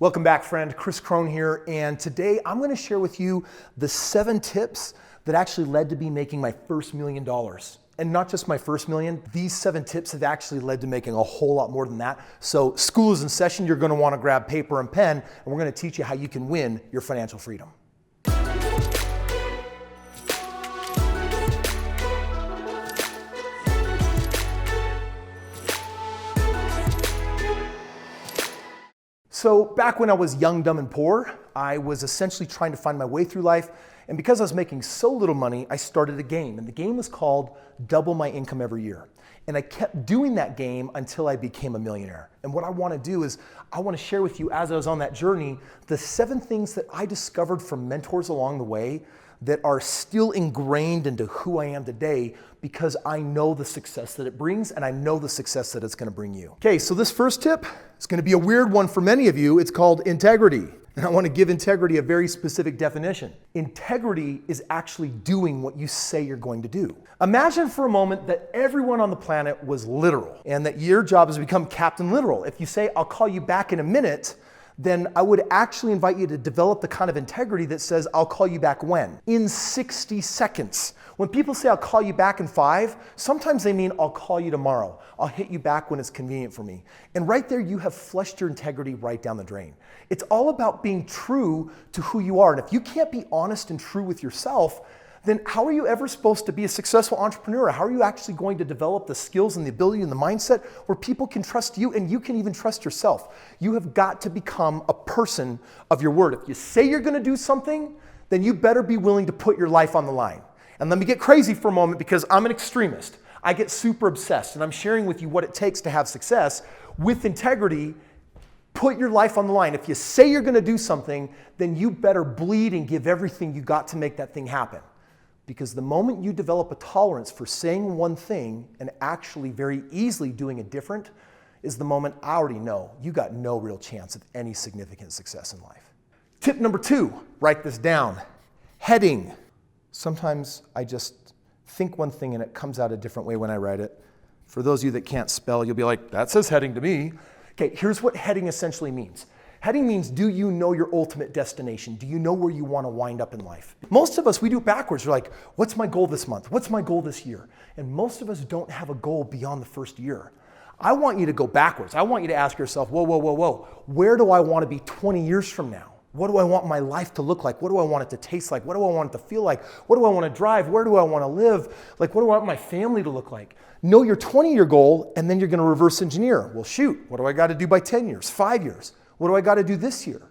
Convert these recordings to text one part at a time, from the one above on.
Welcome back, friend. Kris Krohn here, and today I'm going to share with you the 7 tips that actually led to me making my first $1 million. And not just my first million, these 7 tips have actually led to making a whole lot more than that. So school is in session, you're going to want to grab paper and pen, and we're going to teach you how you can win your financial freedom. So back when I was young, dumb, and poor, I was essentially trying to find my way through life. And because I was making so little money, I started a game. And the game was called Double My Income Every Year. And I kept doing that game until I became a millionaire. And what I want to do is I want to share with you, as I was on that journey, the 7 things that I discovered from mentors along the way that are still ingrained into who I am today, because I know the success that it brings and I know the success that it's going to bring you. Okay, so this first tip is going to be a weird one for many of you. It's called integrity. And I want to give integrity a very specific definition. Integrity is actually doing what you say you're going to do. Imagine for a moment that everyone on the planet was literal and that your job is to become Captain Literal. If you say, I'll call you back in a minute, then I would actually invite you to develop the kind of integrity that says, I'll call you back when? In 60 seconds. When people say, I'll call you back in 5, sometimes they mean, I'll call you tomorrow. I'll hit you back when it's convenient for me. And right there, you have flushed your integrity right down the drain. It's all about being true to who you are. And if you can't be honest and true with yourself, then how are you ever supposed to be a successful entrepreneur? How are you actually going to develop the skills and the ability and the mindset where people can trust you and you can even trust yourself? You have got to become a person of your word. If you say you're going to do something, then you better be willing to put your life on the line. And let me get crazy for a moment, because I'm an extremist. I get super obsessed, and I'm sharing with you what it takes to have success. With integrity, put your life on the line. If you say you're going to do something, then you better bleed and give everything you got to make that thing happen. Because the moment you develop a tolerance for saying one thing and actually very easily doing it different is the moment I already know you got no real chance of any significant success in life. Tip number 2, write this down. Heading. Sometimes I just think one thing and it comes out a different way when I write it. For those of you that can't spell, you'll be like, that says heading to me. Okay, here's what heading essentially means. Heading means, do you know your ultimate destination? Do you know where you want to wind up in life? Most of us, we do it backwards. We're like, what's my goal this month? What's my goal this year? And most of us don't have a goal beyond the first year. I want you to go backwards. I want you to ask yourself, whoa. Where do I want to be 20 years from now? What do I want my life to look like? What do I want it to taste like? What do I want it to feel like? What do I want to drive? Where do I want to live? Like, what do I want my family to look like? Know your 20-year goal, and then you're going to reverse engineer. Well, shoot, what do I got to do by 10 years, 5 years? What do I got to do this year?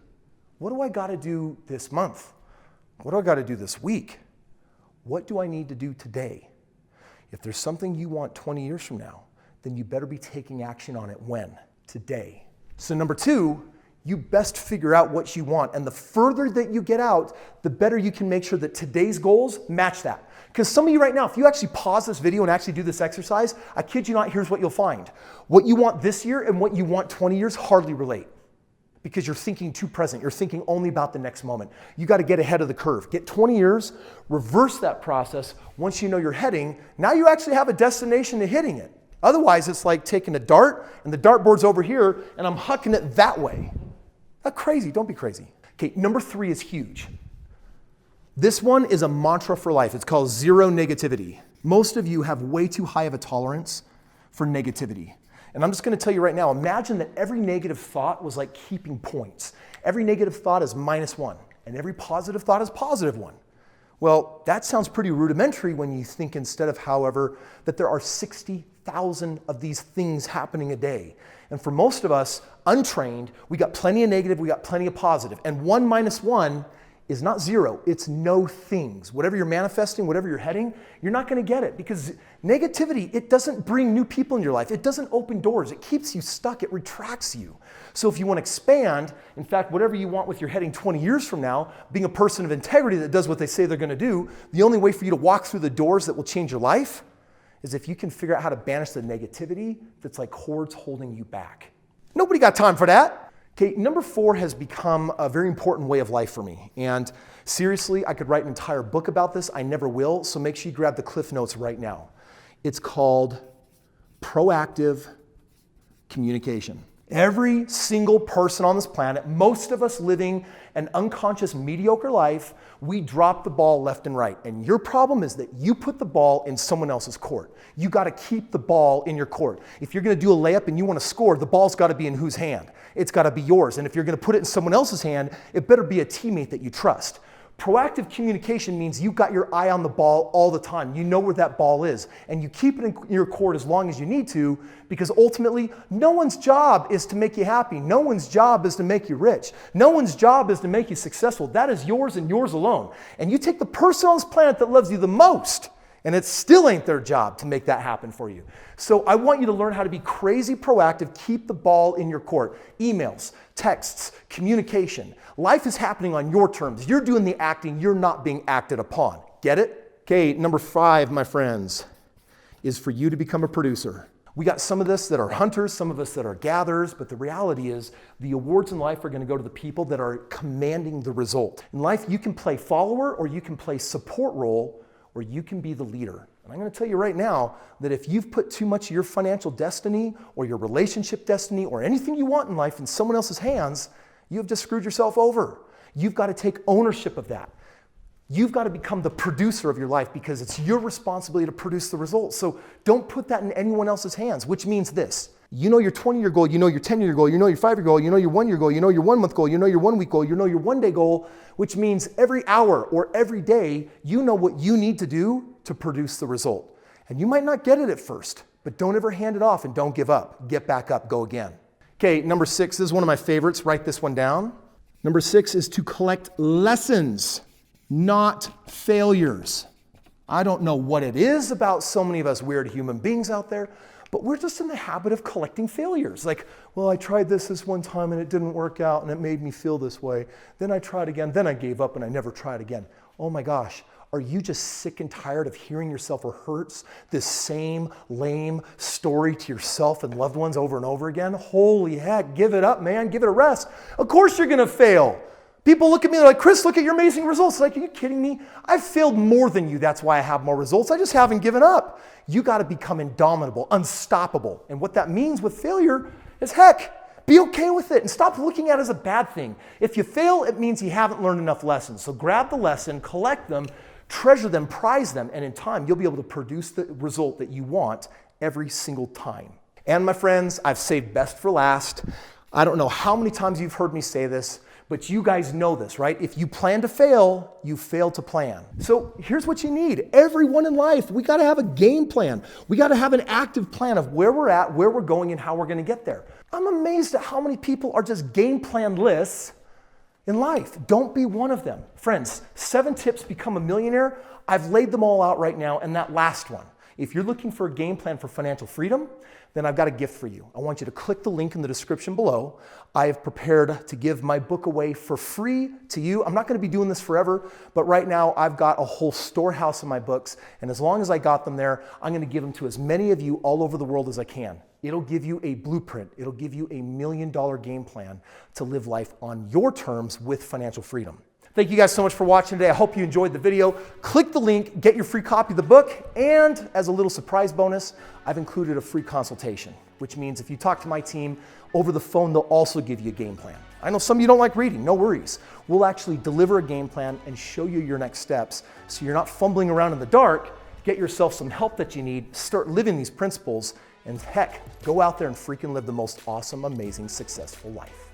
What do I got to do this month? What do I got to do this week? What do I need to do today? If there's something you want 20 years from now, then you better be taking action on it when? Today. So number 2, you best figure out what you want. And the further that you get out, the better you can make sure that today's goals match that. Because some of you right now, if you actually pause this video and actually do this exercise, I kid you not, here's what you'll find. What you want this year and what you want 20 years hardly relate. Because you're thinking too present. You're thinking only about the next moment. You got to get ahead of the curve. Get 20 years, reverse that process. Once you know you're heading, now you actually have a destination to hitting it. Otherwise, it's like taking a dart and the dartboard's over here and I'm hucking it that way. Not crazy. Don't be crazy. Okay, number 3 is huge. This one is a mantra for life. It's called zero negativity. Most of you have way too high of a tolerance for negativity. And I'm just going to tell you right now, imagine that every negative thought was like keeping points. Every negative thought is -1, and every positive thought is +1. Well, that sounds pretty rudimentary when you think instead of, however, that there are 60,000 of these things happening a day. And for most of us, untrained, we got plenty of negative, we got plenty of positive. And 1 minus 1 is not 0, it's no things. Whatever you're manifesting, whatever you're heading, you're not going to get it, because negativity, it doesn't bring new people in your life. It doesn't open doors. It keeps you stuck. It retracts you. So if you want to expand, in fact, whatever you want with your heading 20 years from now, being a person of integrity that does what they say they're going to do, the only way for you to walk through the doors that will change your life is if you can figure out how to banish the negativity that's like cords holding you back. Nobody got time for that. Okay, number 4 has become a very important way of life for me. And seriously, I could write an entire book about this. I never will, so make sure you grab the Cliff Notes right now. It's called proactive communication. Every single person on this planet, most of us living an unconscious, mediocre life, we drop the ball left and right. And your problem is that you put the ball in someone else's court. You got to keep the ball in your court. If you're going to do a layup and you want to score, the ball's got to be in whose hand? It's got to be yours. And if you're going to put it in someone else's hand, it better be a teammate that you trust. Proactive communication means you've got your eye on the ball all the time. You know where that ball is, and you keep it in your court as long as you need to, because ultimately, no one's job is to make you happy. No one's job is to make you rich. No one's job is to make you successful. That is yours and yours alone. And you take the person on this planet that loves you the most, and it still ain't their job to make that happen for you. So I want you to learn how to be crazy proactive, keep the ball in your court. Emails, texts, communication. Life is happening on your terms. You're doing the acting, you're not being acted upon. Get it? Okay, number 5, my friends, is for you to become a producer. We got some of us that are hunters, some of us that are gatherers, but the reality is the awards in life are going to go to the people that are commanding the result. In life, you can play follower or you can play support role, or you can be the leader. And I'm going to tell you right now that if you've put too much of your financial destiny or your relationship destiny or anything you want in life in someone else's hands, you have just screwed yourself over. You've got to take ownership of that. You've got to become the producer of your life because it's your responsibility to produce the results. So don't put that in anyone else's hands, which means this. You know your 20-year goal, you know your 10-year goal, you know your 5-year goal, you know your 1-year goal, you know your 1-month goal, you know your 1-week goal, you know your 1-day goal, which means every hour or every day, you know what you need to do to produce the result. And you might not get it at first, but don't ever hand it off and don't give up. Get back up, go again. Okay, number 6, this is one of my favorites. Write this one down. Number 6 is to collect lessons, not failures. I don't know what it is about so many of us weird human beings out there, but we're just in the habit of collecting failures. Like, well, I tried this one time and it didn't work out and it made me feel this way. Then I tried again, then I gave up and I never tried again. Oh my gosh, are you just sick and tired of hearing yourself rehearse this same lame story to yourself and loved ones over and over again? Holy heck, give it up, man, give it a rest. Of course you're gonna fail. People look at me like, Kris, look at your amazing results. Like, are you kidding me? I've failed more than you. That's why I have more results. I just haven't given up. You got to become indomitable, unstoppable. And what that means with failure is, heck, be okay with it and stop looking at it as a bad thing. If you fail, it means you haven't learned enough lessons. So grab the lesson, collect them, treasure them, prize them, and in time, you'll be able to produce the result that you want every single time. And my friends, I've saved best for last. I don't know how many times you've heard me say this, but you guys know this, right? If you plan to fail, you fail to plan. So here's what you need. Everyone in life, we got to have a game plan. We got to have an active plan of where we're at, where we're going, and how we're going to get there. I'm amazed at how many people are just game plan lists in life. Don't be one of them. Friends, 7 tips to become a millionaire. I've laid them all out right now, and that last one. If you're looking for a game plan for financial freedom, then I've got a gift for you. I want you to click the link in the description below. I have prepared to give my book away for free to you. I'm not going to be doing this forever, but right now I've got a whole storehouse of my books, and as long as I got them there, I'm going to give them to as many of you all over the world as I can. It'll give you a blueprint. It'll give you $1 million game plan to live life on your terms with financial freedom. Thank you guys so much for watching today. I hope you enjoyed the video. Click the link, get your free copy of the book, and as a little surprise bonus, I've included a free consultation, which means if you talk to my team over the phone, they'll also give you a game plan. I know some of you don't like reading, no worries. We'll actually deliver a game plan and show you your next steps so you're not fumbling around in the dark. Get yourself some help that you need, start living these principles, and heck, go out there and freaking live the most awesome, amazing, successful life.